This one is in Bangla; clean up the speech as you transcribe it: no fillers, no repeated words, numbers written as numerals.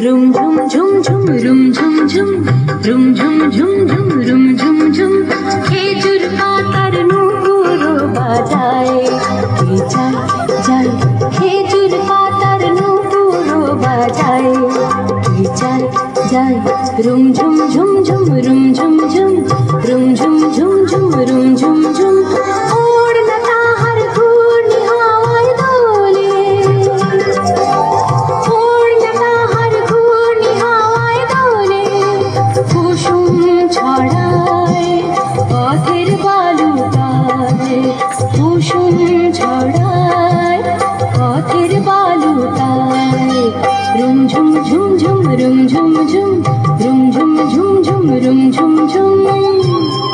রুম ঝুম ঝুম ঝুম রুম ঝুম ঝুম রুম ঝুম ঝুম ঝুম রুম ঝুম ঝুম খেজুর পাতার নুপুরো বাজায় কে যায় যায় খেজুর পাতার নুপুরো বাজায় কে যায় যায় রুম ঝুম ঝুম ঝুম রুম ঝুম ঝুম রুম ঝুম ঝুম ঝুম রুম ঝুম ঝুম ওড়না তাহার ঘূর্ণি হাওয়ায় দোলে ওড়না তাহার ঘূর্ণি হাওয়ায় দোলে কুসুম ছড়ায় পথের বালুকায় কুসুম ছড়ায় পথের বালুকায় রুম ঝুম ঝুম ঝুম রুম ঝুম ঝুম রুম ঝুম ঝুম ঝুম রুম ঝুম ঝুম